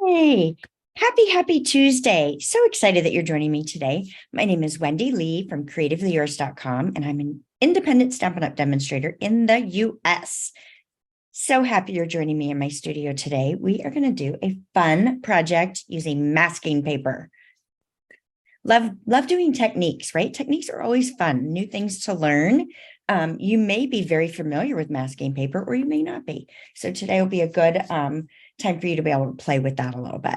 Hey, happy Tuesday. So excited that you're joining me today. My name is Wendy Lee from CreativeLeeYours.com, and I'm an independent Stampin' Up! Demonstrator in the US. So happy you're joining me in my studio today. We are going to do a fun project using masking paper. Love doing techniques, right? Techniques are always fun, new things to learn. You may be very familiar with masking paper, or you may not be. So today will be a good time for you to be able to play with that a little bit.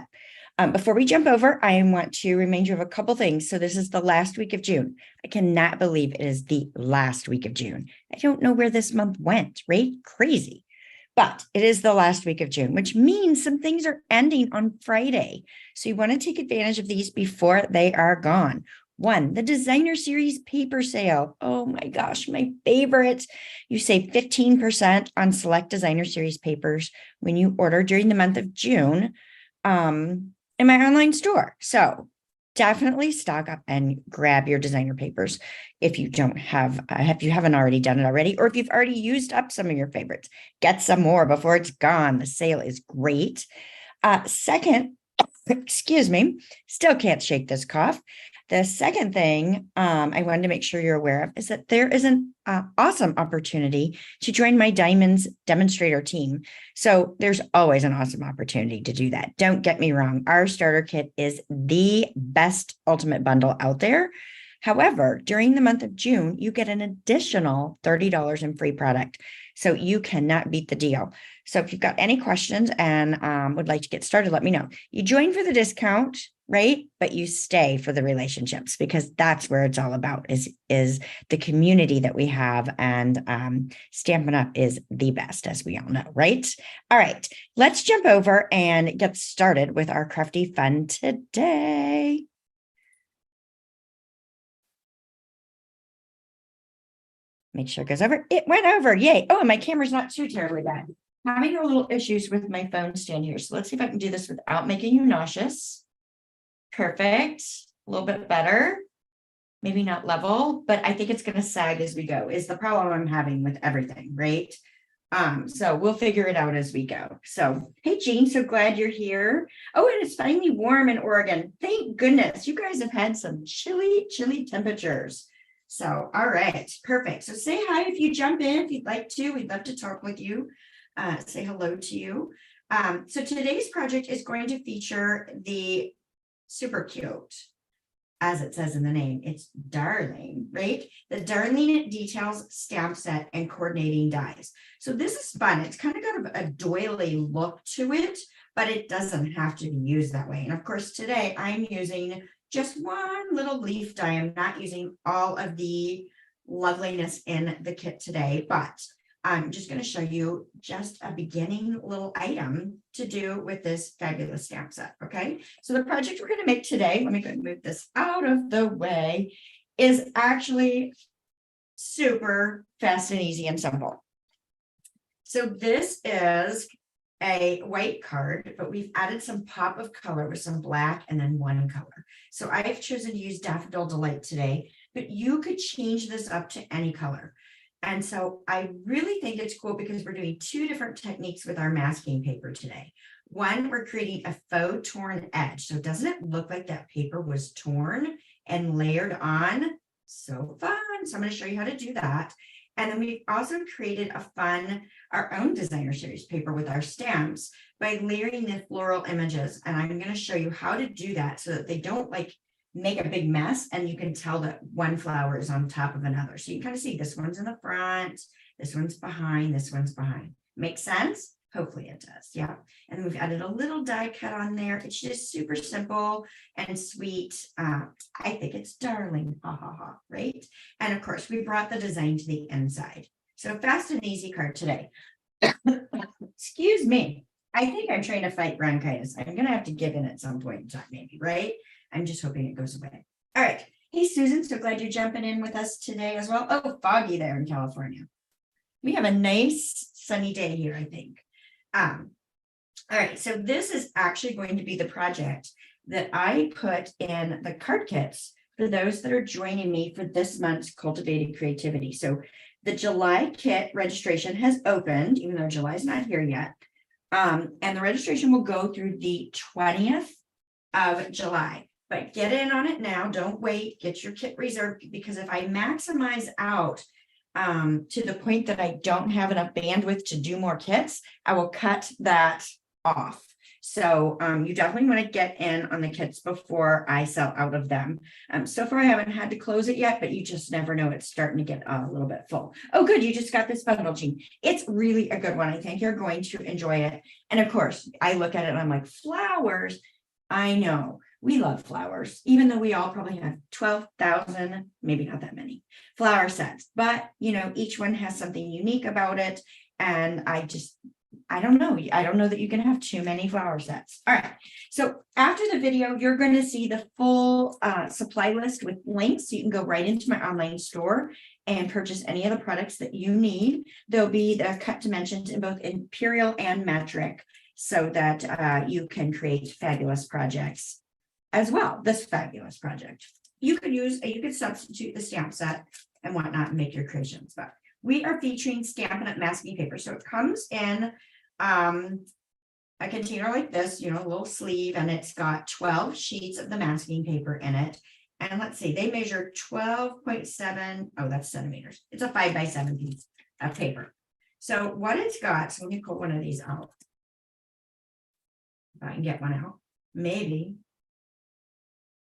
Before we jump over, I want to remind you of a couple things. So this is the last week of June. I cannot believe it is the last week of June. I don't know where this month went, right? Crazy. But it is the last week of June, which means some things are ending on Friday. So you want to take advantage of these before they are gone. One, the designer series paper sale. Oh my gosh, my favorite. You save 15% on select designer series papers when you order during the month of June in my online store. So definitely stock up and grab your designer papers if you don't have, if you haven't already done it already, or if you've already used up some of your favorites, get some more before it's gone. The sale is great. Second, excuse me, still can't shake this cough. The second thing I wanted to make sure you're aware of is that there is an awesome opportunity to join my Diamonds demonstrator team. So there's always an awesome opportunity to do that. Don't get me wrong. Our starter kit is the best ultimate bundle out there. However, during the month of June, you get an additional $30 in free product. So you cannot beat the deal. So if you've got any questions and would like to get started, let me know. You join for the discount, right? But you stay for the relationships, because that's where it's all about, is the community that we have. And Stampin' Up! Is the best, as we all know, right? All right, let's jump over and get started with our crafty fun today. Make sure it goes over. It went over. Yay. Oh, and my camera's not too terribly bad. Having a little issues with my phone stand here. So let's see if I can do this without making you nauseous. Perfect. A little bit better. Maybe not level, but I think it's going to sag as we go, is the problem I'm having with everything, right? So we'll figure it out as we go. So, hey, Jean, so glad you're here. Oh, and it's finally warm in Oregon. Thank goodness. You guys have had some chilly temperatures. So, all right, perfect. So say hi if you jump in, if you'd like to. We'd love to talk with you. Say hello to you. So today's project is going to feature the super cute, as it says in the name, it's Darling, right? The Darling Details stamp set and coordinating dies. So this is fun. It's kind of got a doily look to it, but it doesn't have to be used that way. And of course, today I'm using just one little leaf die. I'm not using all of the loveliness in the kit today, but I'm just going to show you just a beginning little item to do with this fabulous stamp set. Okay, so the project we're going to make today, let me go and move this out of the way, is actually super fast and easy and simple. So this is a white card, but we've added some pop of color with some black and then one color. So I've chosen to use Daffodil Delight today, but you could change this up to any color. And so I really think it's cool because we're doing two different techniques with our masking paper today. One, we're creating a faux torn edge. So doesn't it look like that paper was torn and layered on? So fun. So I'm going to show you how to do that. And then we've also created our own designer series paper with our stamps by layering the floral images. And I'm going to show you how to do that so that they don't make a big mess, and you can tell that one flower is on top of another. So you kind of see this one's in the front, this one's behind, this one's behind. Makes sense? Hopefully it does. Yeah. And we've added a little die cut on there. It's just super simple and sweet. I think it's darling. Ha ha ha. Right. And of course, we brought the design to the inside. So fast and easy card today. Excuse me. I think I'm trying to fight bronchitis. I'm going to have to give in at some point in time, maybe, right? I'm just hoping it goes away. All right. Hey, Susan, so glad you're jumping in with us today as well. Oh, foggy there in California. We have a nice sunny day here, I think. All right. So this is actually going to be the project that I put in the card kits for those that are joining me for this month's Cultivated Creativity. So the July kit registration has opened, even though July is not here yet. And the registration will go through the 20th of July. But get in on it now. Don't wait. Get your kit reserved, because if I maximize out to the point that I don't have enough bandwidth to do more kits, I will cut that off. So you definitely want to get in on the kits before I sell out of them. So far, I haven't had to close it yet, but you just never know. It's starting to get a little bit full. Oh, good. You just got this bundle, Jean. It's really a good one. I think you're going to enjoy it. And of course, I look at it and I'm like, flowers. I know we love flowers, even though we all probably have 12,000, maybe not that many flower sets, but you know, each one has something unique about it. And I don't know. I don't know that you can have too many flower sets. All right. So after the video, you're going to see the full supply list with links. So you can go right into my online store and purchase any of the products that you need. There'll be the cut dimensions in both Imperial and metric, so that you can create fabulous projects as well. This fabulous project. You could substitute the stamp set and whatnot and make your creations, but we are featuring Stampin' Up! Masking paper. So it comes in a container like this, you know, a little sleeve, and it's got 12 sheets of the masking paper in it. And let's see, they measure 12.7, oh, that's centimeters. It's a 5x7 piece of paper. So what it's got, so let me pull one of these out. If I can get one out, maybe.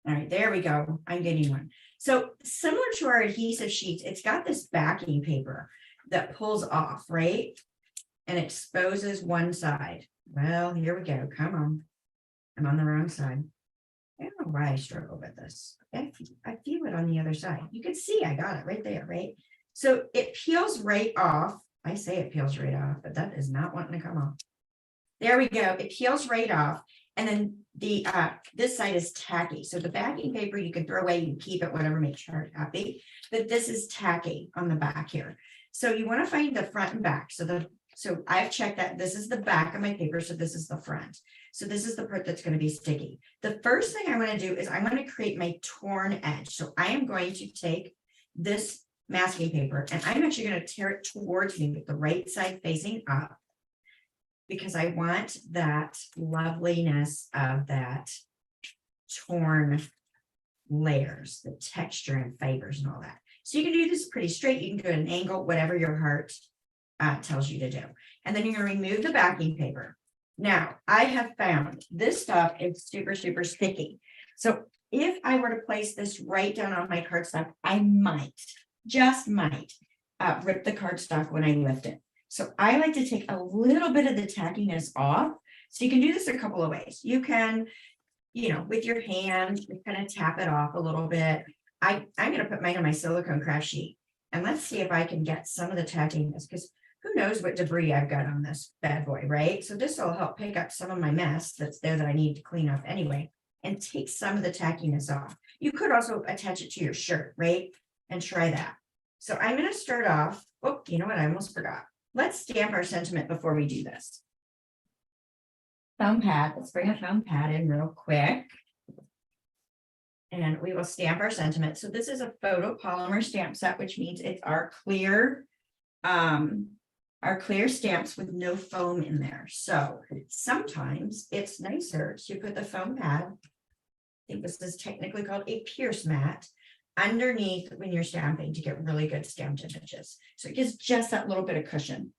All right, there we go. I'm getting one. So similar to our adhesive sheets, it's got this backing paper that pulls off, right? And exposes one side. Well, here we go. Come on. I'm on the wrong side. I don't know why I struggle with this. I feel it on the other side. You can see I got it right there, right? So it peels right off. I say it peels right off, but that is not wanting to come off. There we go. It peels right off. And then the this side is tacky. So the backing paper you can throw away, you can keep it, whatever makes your heart happy. But this is tacky on the back here. So you want to find the front and back. So I've checked that this is the back of my paper. So this is the front. So this is the part that's going to be sticky. The first thing I'm going to do is I'm going to create my torn edge. So I am going to take this masking paper and I'm actually going to tear it towards me with the right side facing up, because I want that loveliness of that torn layers, the texture and fibers and all that. So you can do this pretty straight. You can go at an angle, whatever your heart tells you to do. And then you're going to remove the backing paper. Now, I have found this stuff is super, super sticky. So if I were to place this right down on my cardstock, I might, just might, rip the cardstock when I lift it. So I like to take a little bit of the tackiness off. So you can do this a couple of ways. You can, you know, with your hand, kind of tap it off a little bit. I'm going to put mine on my silicone craft sheet. And let's see if I can get some of the tackiness, because who knows what debris I've got on this bad boy, right? So this will help pick up some of my mess that's there that I need to clean up anyway, and take some of the tackiness off. You could also attach it to your shirt, right? And try that. So I'm going to start off. Oh, you know what? I almost forgot. Let's stamp our sentiment before we do this. Foam pad. Let's bring a foam pad in real quick. And we will stamp our sentiment. So this is a photopolymer stamp set, which means it's our clear stamps with no foam in there. So sometimes it's nicer to put the foam pad, I think this is technically called a pierce mat, underneath when you're stamping to get really good stamped images. So it gives just that little bit of cushion.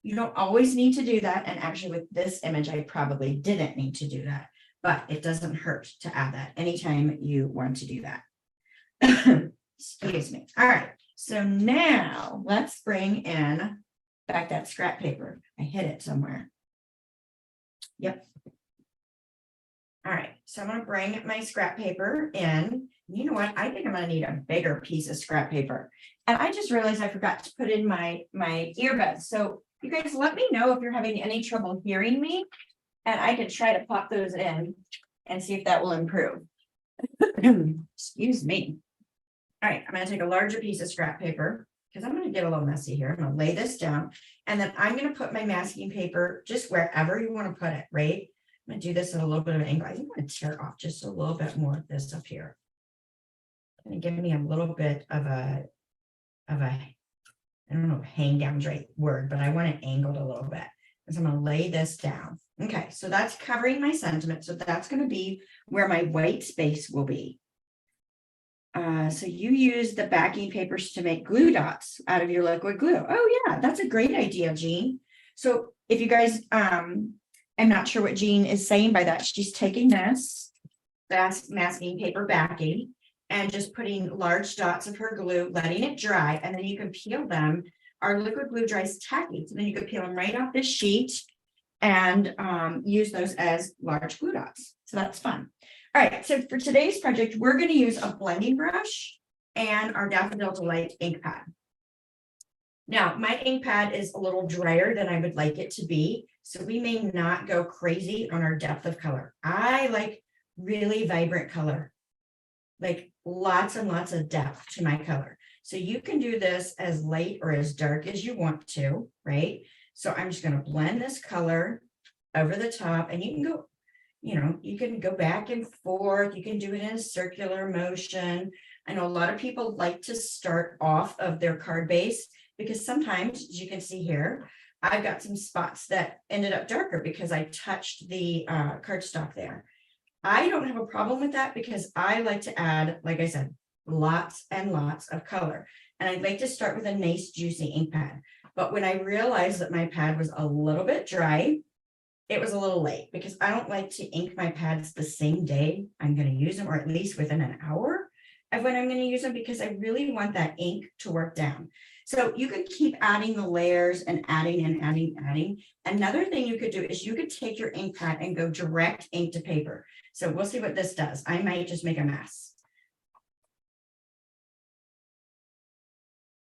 You don't always need to do that. And actually with this image, I probably didn't need to do that, but it doesn't hurt to add that anytime you want to do that. Excuse me. All right. So now let's bring in back that scrap paper. I hid it somewhere. Yep. All right. So I'm going to bring my scrap paper in. You know what? I think I'm going to need a bigger piece of scrap paper. And I just realized I forgot to put in my earbuds. So you guys let me know if you're having any trouble hearing me, and I can try to pop those in and see if that will improve. Excuse me. All right. I'm going to take a larger piece of scrap paper because I'm going to get a little messy here. I'm going to lay this down, and then I'm going to put my masking paper just wherever you want to put it, right? I'm going to do this at a little bit of an angle. I think I'm going to tear off just a little bit more of this up here. And give me a little bit of a, I don't know if hang down's right word, but I want it angled a little bit. is I'm going to lay this down. Okay, so that's covering my sentiment. So that's going to be where my white space will be. So you use the backing papers to make glue dots out of your liquid glue. Oh yeah, that's a great idea, Jean. So if you guys, I'm not sure what Jean is saying by that. She's taking this masking paper backing and just putting large dots of her glue, letting it dry, and then you can peel them. Our liquid glue dries tacky, so then you could peel them right off this sheet and use those as large glue dots. So that's fun. All right, so for today's project, we're going to use a blending brush and our Daffodil Delight ink pad. Now, my ink pad is a little drier than I would like it to be, so we may not go crazy on our depth of color. I like really vibrant color, like lots and lots of depth to my color. So you can do this as light or as dark as you want to, right? So I'm just going to blend this color over the top, and you can go, you can go back and forth. You can do it in a circular motion. I know a lot of people like to start off of their card base because sometimes, as you can see here, I've got some spots that ended up darker because I touched the cardstock there. I don't have a problem with that because I like to add, like I said, lots and lots of color. And I'd like to start with a nice juicy ink pad. But when I realized that my pad was a little bit dry, it was a little late because I don't like to ink my pads the same day I'm going to use them, or at least within an hour of when I'm going to use them, because I really want that ink to work down. So you could keep adding the layers and adding and adding. Another thing you could do is you could take your ink pad and go direct ink to paper. So we'll see what this does. I might just make a mess.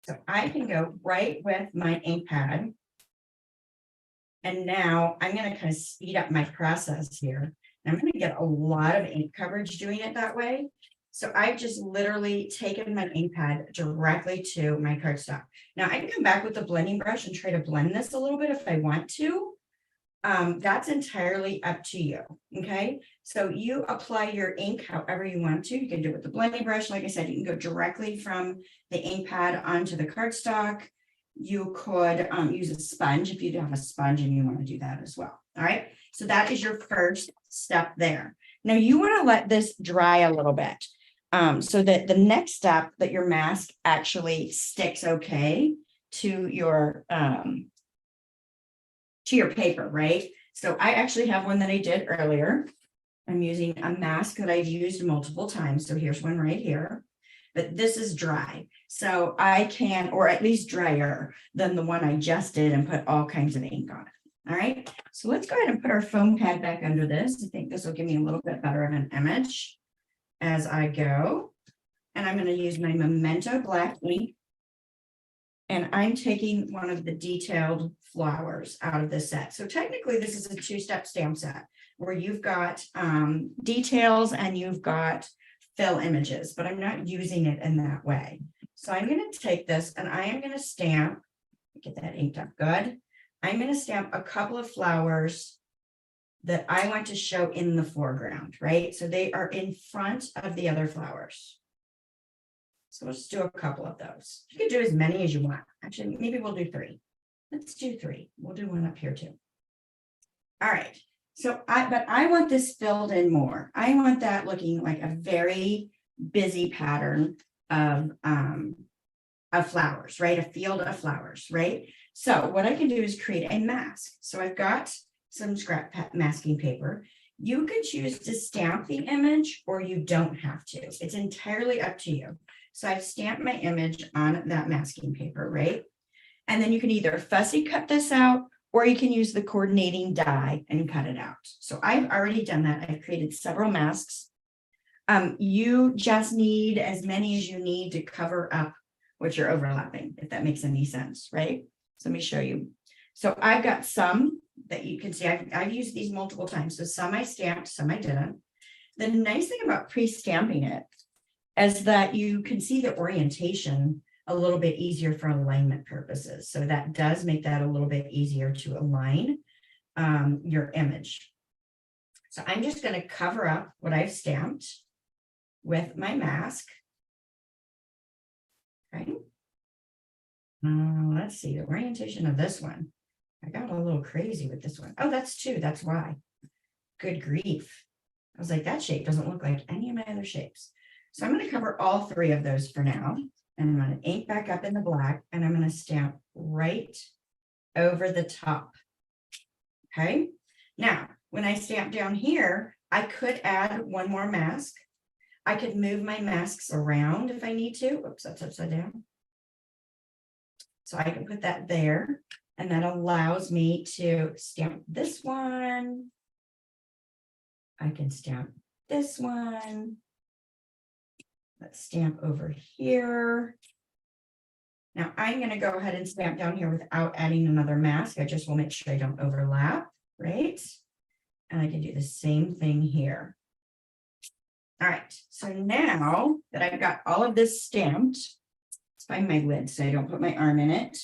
So I can go right with my ink pad. And now I'm going to kind of speed up my process here. I'm going to get a lot of ink coverage doing it that way. So I've just literally taken my ink pad directly to my cardstock. Now I can come back with the blending brush and try to blend this a little bit if I want to. That's entirely up to you. Okay, so you apply your ink however you want to. You can do it with the blending brush. Like I said, you can go directly from the ink pad onto the cardstock. You could use a sponge if you have a sponge and you want to do that as well. All right, so that is your first step there. Now you want to let this dry a little bit so that the next step that your mask actually sticks okay to your paper, right? So I actually have one that I did earlier. I'm using a mask that I've used multiple times. So here's one right here. But this is dry. So I can, or at least drier than the one I just did and put all kinds of ink on it. All right. So let's go ahead and put our foam pad back under this. I think this will give me a little bit better of an image as I go. And I'm going to use my Memento black ink. And I'm taking one of the detailed flowers out of this set. So technically this is a two-step stamp set where you've got details and you've got fill images, but I'm not using it in that way. So I'm going to take this and I am going to stamp, get that inked up good. I'm going to stamp a couple of flowers that I want to show in the foreground, right? So they are in front of the other flowers. So let's do a couple of those. You can do as many as you want. Actually, maybe we'll do 3. Let's do 3. We'll do one up here too. All right. So I want this filled in more. I want that looking like a very busy pattern of flowers, right? A field of flowers, right? So what I can do is create a mask. So I've got some scrap masking paper. You can choose to stamp the image or you don't have to. It's entirely up to you. So I've stamped my image on that masking paper, right? And then you can either fussy cut this out or you can use the coordinating die and cut it out. So I've already done that. I've created several masks. You just need as many as you need to cover up what you're overlapping, if that makes any sense, right? So let me show you. So I've got some that you can see. I've used these multiple times. So some I stamped, some I didn't. The nice thing about pre-stamping it is that you can see the orientation a little bit easier for alignment purposes. So that does make that a little bit easier to align your image. So I'm just going to cover up what I've stamped with my mask. Okay. Let's see the orientation of this one. I got a little crazy with this one. Oh, that's 2. That's why. Good grief. I was like, that shape doesn't look like any of my other shapes. So I'm going to cover all 3 of those for now. And I'm going to ink back up in the black, and I'm going to stamp right over the top. Okay. Now, when I stamp down here, I could add one more mask. I could move my masks around if I need to. Oops, that's upside down. So I can put that there, and that allows me to stamp this one. I can stamp this one. Let's stamp over here. Now I'm going to go ahead and stamp down here without adding another mask. I just will make sure I don't overlap, right? And I can do the same thing here. All right, so now that I've got all of this stamped, let's find my lid so I don't put my arm in it.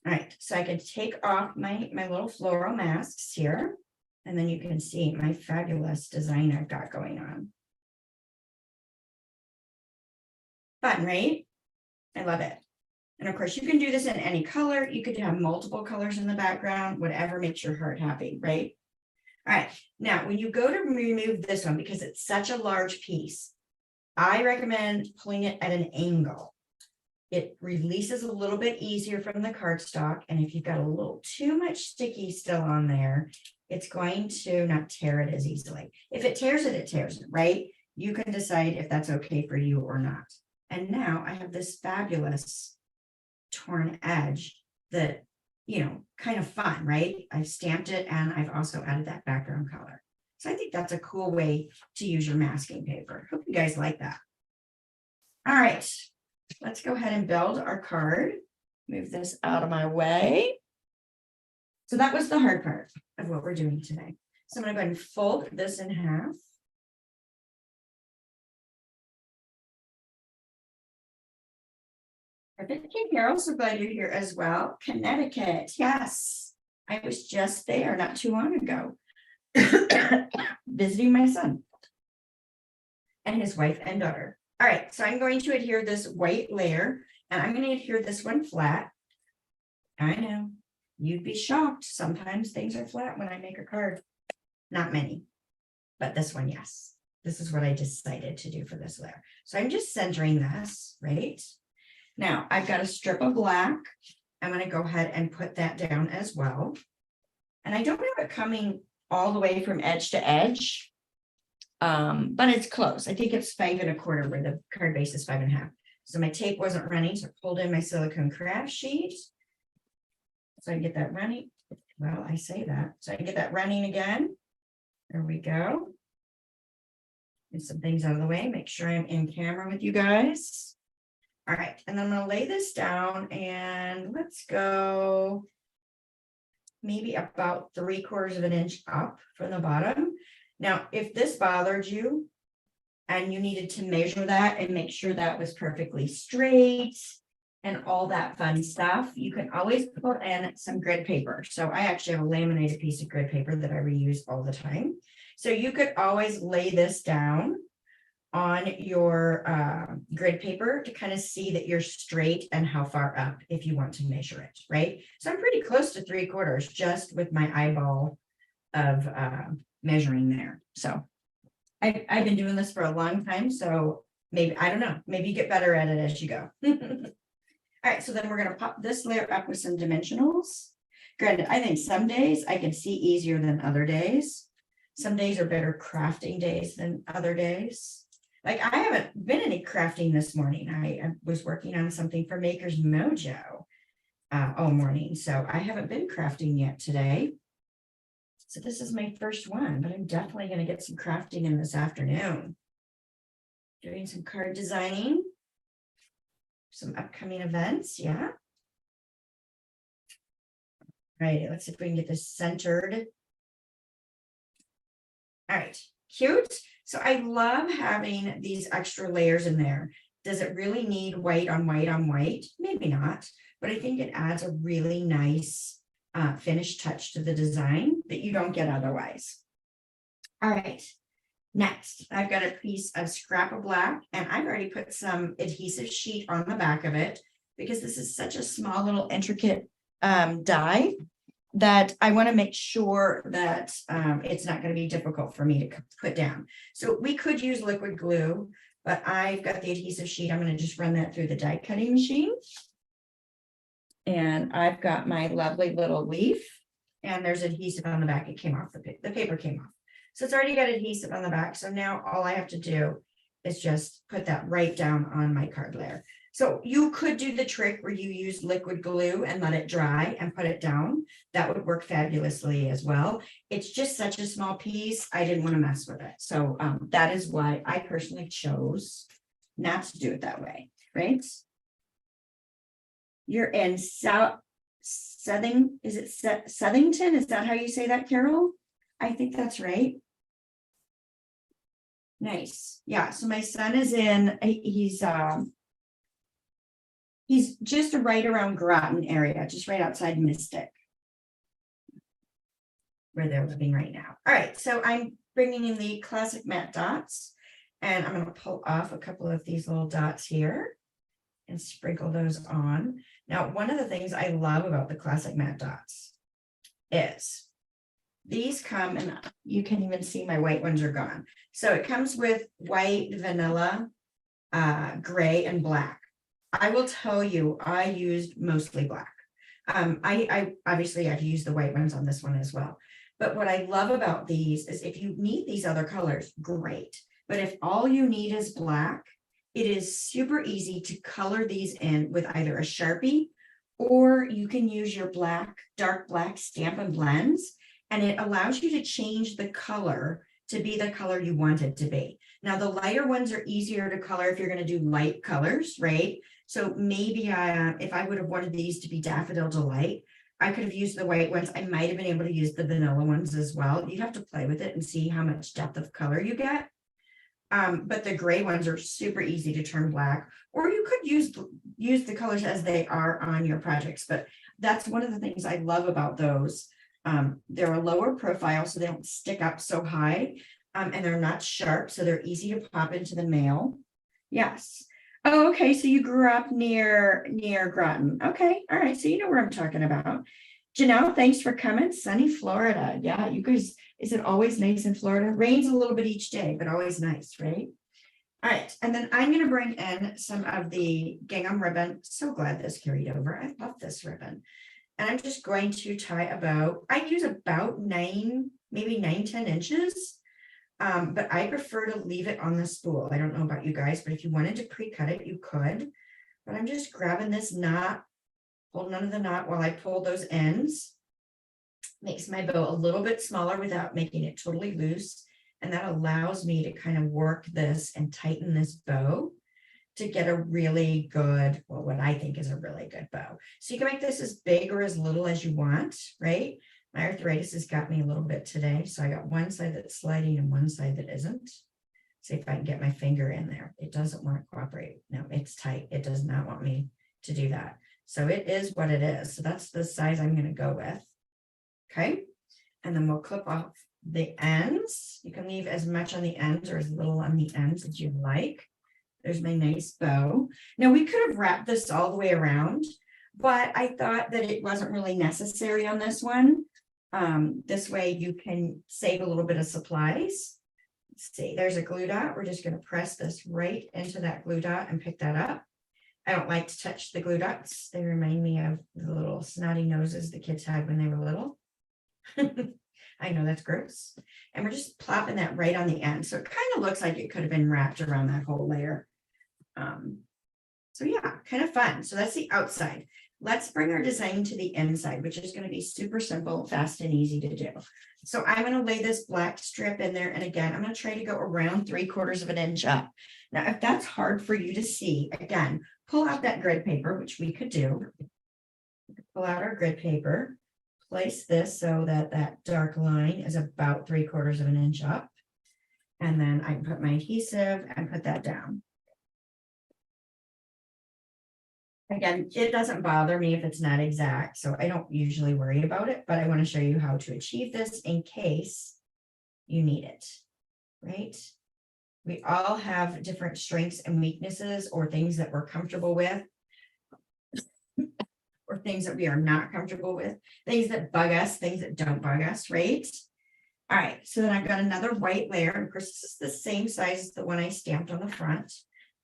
All right, so I can take off my little floral masks here, and then you can see my fabulous design I've got going on. Fun, right? I love it. And of course, you can do this in any color. You could have multiple colors in the background, whatever makes your heart happy, right? All right, now when you go to remove this one, because it's such a large piece, I recommend pulling it at an angle. It releases a little bit easier from the cardstock, and if you've got a little too much sticky still on there, it's going to not tear it as easily. If it tears it, right? You can decide if that's okay for you or not. And now I have this fabulous torn edge that, you know, kind of fun, right? I've stamped it, and I've also added that background color. So I think that's a cool way to use your masking paper. Hope you guys like that. All right, let's go ahead and build our card. Move this out of my way. So that was the hard part of what we're doing today. So I'm going to go ahead and fold this in half. Perfect. Hey, Carol, so glad you're here as well. Connecticut, yes. I was just there not too long ago, visiting my son and his wife and daughter. All right, so I'm going to adhere this white layer, and I'm going to adhere this one flat. I know, you'd be shocked. Sometimes things are flat when I make a card. Not many, but this one, yes. This is what I decided to do for this layer. So I'm just centering this, right? Now, I've got a strip of black. I'm going to go ahead and put that down as well. And I don't have it coming all the way from edge to edge, but it's close. I think it's 5 1/4 where the card base is 5 1/2. So my tape wasn't running, so I pulled in my silicone craft sheet. So I can get that running. Well, I say that. So I can get that running again. There we go. Get some things out of the way. Make sure I'm in camera with you guys. All right, and then I'm going to lay this down, and let's go maybe about 3/4 of an inch up from the bottom. Now, if this bothered you and you needed to measure that and make sure that was perfectly straight and all that fun stuff, you can always put in some grid paper. So I actually have a laminated piece of grid paper that I reuse all the time. So you could always lay this down on your grid paper to kind of see that you're straight and how far up if you want to measure it, right? So I'm pretty close to 3/4 just with my eyeball of measuring there. So I've been doing this for a long time, so maybe, I don't know, maybe you get better at it as you go. All right, so then we're going to pop this layer up with some dimensionals. Granted, I think some days I can see easier than other days. Some days are better crafting days than other days. Like I haven't been any crafting this morning. I was working on something for Maker's Mojo all morning. So I haven't been crafting yet today. So this is my first one, but I'm definitely going to get some crafting in this afternoon. Doing some card designing. Some upcoming events, yeah. All right, let's see if we can get this centered. All right, cute. So I love having these extra layers in there. Does it really need white on white on white? Maybe not, but I think it adds a really nice finished touch to the design that you don't get otherwise. All right, next, I've got a piece of scrap of black, and I've already put some adhesive sheet on the back of it because this is such a small little intricate die that I want to make sure that it's not going to be difficult for me to put down. So we could use liquid glue, but I've got the adhesive sheet. I'm going to just run that through the die cutting machine. And I've got my lovely little leaf, and there's adhesive on the back. It came off, the paper came off. So it's already got adhesive on the back. So now all I have to do is just put that right down on my card layer. So you could do the trick where you use liquid glue and let it dry and put it down. That would work fabulously as well. It's just such a small piece. I didn't want to mess with it. So that is why I personally chose not to do it that way, right? You're in Southington, is it Southington? Is that how you say that, Carol? I think that's right. Nice. Yeah, so my son is in, he's just right around Groton area, just right outside Mystic, where they're living right now. All right, so I'm bringing in the classic matte dots, and I'm going to pull off a couple of these little dots here and sprinkle those on. Now, one of the things I love about the classic matte dots is these come, and you can even see my white ones are gone. So it comes with white, vanilla, gray, and black. I will tell you, I used mostly black. I obviously I've used the white ones on this one as well. But what I love about these is if you need these other colors, great. But if all you need is black, it is super easy to color these in with either a Sharpie, or you can use your dark black Stampin' Blends, and it allows you to change the color to be the color you want it to be. Now, the lighter ones are easier to color if you're going to do light colors, right? So maybe if I would have wanted these to be Daffodil Delight, I could have used the white ones. I might have been able to use the vanilla ones as well. You'd have to play with it and see how much depth of color you get. But the gray ones are super easy to turn black, or you could use the colors as they are on your projects. But that's one of the things I love about those. They're a lower profile, so they don't stick up so high, and they're not sharp, so they're easy to pop into the mail. Yes. Oh, okay. So you grew up near Groton. Okay. All right. So you know where I'm talking about. Janelle, thanks for coming. Sunny Florida. Yeah, you guys, is it always nice in Florida? Rains a little bit each day, but always nice, right? All right. And then I'm going to bring in some of the gingham ribbon. So glad this carried over. I love this ribbon. And I'm just going to tie I use about 9, maybe 9-10 inches. But I prefer to leave it on the spool. I don't know about you guys, but if you wanted to pre-cut it, you could. But I'm just grabbing this knot, holding onto the knot while I pull those ends. Makes my bow a little bit smaller without making it totally loose. And that allows me to kind of work this and tighten this bow to get a really good, well, what I think is a really good bow. So you can make this as big or as little as you want, right? My arthritis has got me a little bit today. So I got one side that's sliding and one side that isn't. See if I can get my finger in there. It doesn't want to cooperate. No, it's tight. It does not want me to do that. So it is what it is. So that's the size I'm going to go with. Okay. And then we'll clip off the ends. You can leave as much on the ends or as little on the ends as you like. There's my nice bow. Now we could have wrapped this all the way around, but I thought that it wasn't really necessary on this one. This way you can save a little bit of supplies. Let's see, there's a glue dot. We're just going to press this right into that glue dot and pick that up. I don't like to touch the glue dots. They remind me of the little snotty noses the kids had when they were little. I know that's gross. And we're just plopping that right on the end. So it kind of looks like it could have been wrapped around that whole layer. So yeah, kind of fun. So that's the outside. Let's bring our design to the inside, which is going to be super simple, fast, and easy to do. So I'm going to lay this black strip in there. And again, I'm going to try to go around 3/4 of an inch up. Now, if that's hard for you to see, again, pull out that grid paper, which we could do. Pull out our grid paper, place this so that that dark line is about 3/4 of an inch up. And then I can put my adhesive and put that down. Again, it doesn't bother me if it's not exact, so I don't usually worry about it, but I want to show you how to achieve this in case you need it, right? We all have different strengths and weaknesses or things that we're comfortable with or or things that we are not comfortable with, things that bug us, things that don't bug us, right? All right, so then I've got another white layer. Of course, this is the same size as the one I stamped on the front.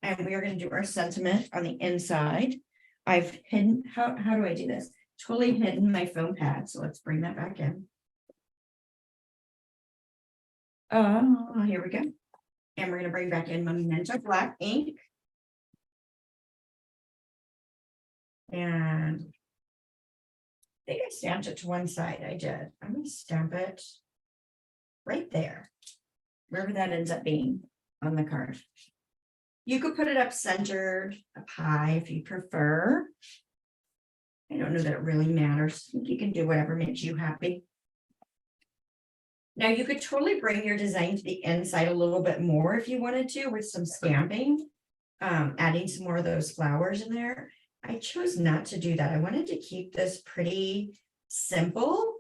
And we are going to do our sentiment on the inside. I've hidden, how do I do this? Totally hidden my foam pad. So let's bring that back in. Here we go. And we're going to bring back in my magenta black ink. And I think I stamped it to one side. I did. I'm going to stamp it right there, wherever that ends up being on the card. You could put it up centered, up high if you prefer. I don't know that it really matters. I think you can do whatever makes you happy. Now you could totally bring your design to the inside a little bit more if you wanted to with some stamping, adding some more of those flowers in there. I chose not to do that. I wanted to keep this pretty simple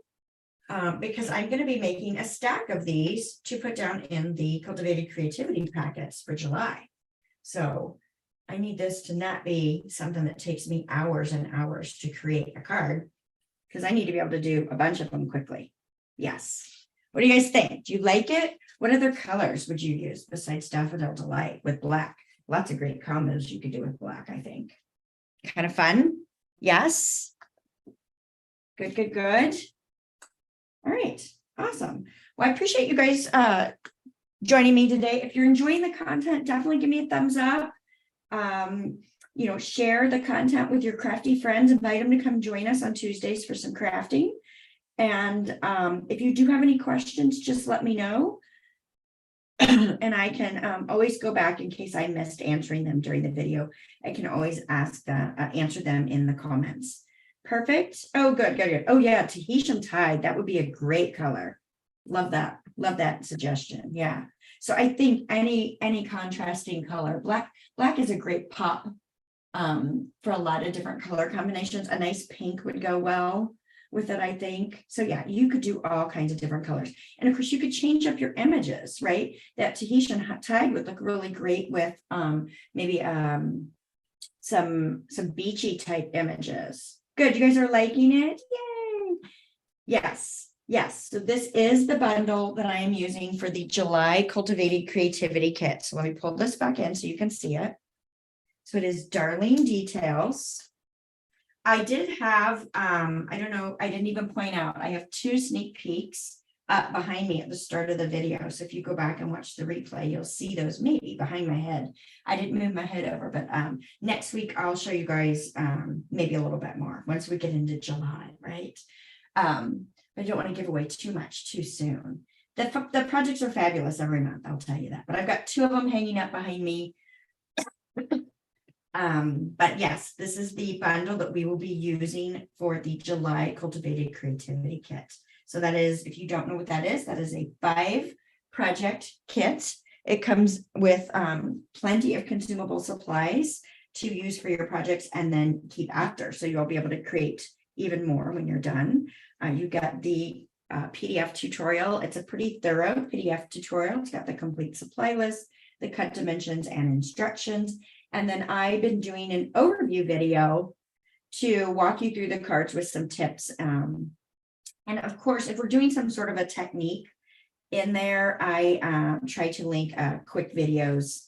because I'm going to be making a stack of these to put down in the Cultivated Creativity packets for July. So I need this to not be something that takes me hours and hours to create a card because I need to be able to do a bunch of them quickly. Yes. What do you guys think? Do you like it? What other colors would you use besides Daffodil Delight with black? Lots of great combos you could do with black, I think. Kind of fun. Yes. Good, good, good. All right. Awesome. Well, I appreciate you guys joining me today. If you're enjoying the content, definitely give me a thumbs up. You know, share the content with your crafty friends, invite them to come join us on Tuesdays for some crafting. And if you do have any questions, just let me know. And I can always go back in case I missed answering them during the video. I can always ask that, answer them in the comments. Perfect. Oh, good, good, good. Oh yeah, Tahitian Tide. That would be a great color. Love that. Love that suggestion. Yeah. So I think any contrasting color, black is a great pop for a lot of different color combinations. A nice pink would go well with it, I think. So yeah, you could do all kinds of different colors. And of course you could change up your images, right? That Tahitian Tide would look really great with maybe some beachy type images. Good, you guys are liking it? Yay! Yes, yes. So this is the bundle that I am using for the July Cultivated Creativity Kit. So let me pull this back in so you can see it. So it is Darling Details. I did have, I don't know, I didn't even point out, I have 2 sneak peeks up behind me at the start of the video. So if you go back and watch the replay, you'll see those maybe behind my head. I didn't move my head over, but next week I'll show you guys maybe a little bit more once we get into July, right? I don't want to give away too much too soon. The projects are fabulous every month, I'll tell you that. But I've got 2 of them hanging up behind me. But yes, this is the bundle that we will be using for the July Cultivated Creativity Kit. So that is, if you don't know what that is a 5 project kit. It comes with plenty of consumable supplies to use for your projects and then keep after. So you'll be able to create even more when you're done. You got the PDF tutorial. It's a pretty thorough PDF tutorial. It's got the complete supply list, the cut dimensions and instructions. And then I've been doing an overview video to walk you through the cards with some tips. And of course, if we're doing some sort of a technique in there, I try to link quick videos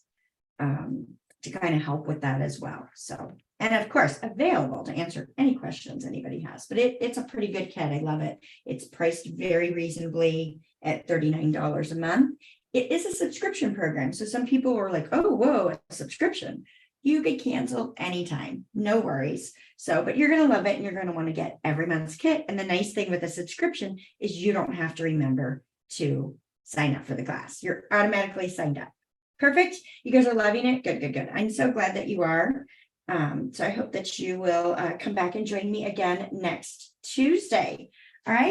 to kind of help with that as well. So, and of course, available to answer any questions anybody has. But it's a pretty good kit. I love it. It's priced very reasonably at $39 a month. It is a subscription program. So some people were like, oh, whoa, a subscription. You could cancel anytime, no worries. So, but you're going to love it and you're going to want to get every month's kit. And the nice thing with a subscription is you don't have to remember to sign up for the class. You're automatically signed up. Perfect. You guys are loving it. Good, good, good. I'm so glad that you are. So I hope that you will come back and join me again next Tuesday. All right.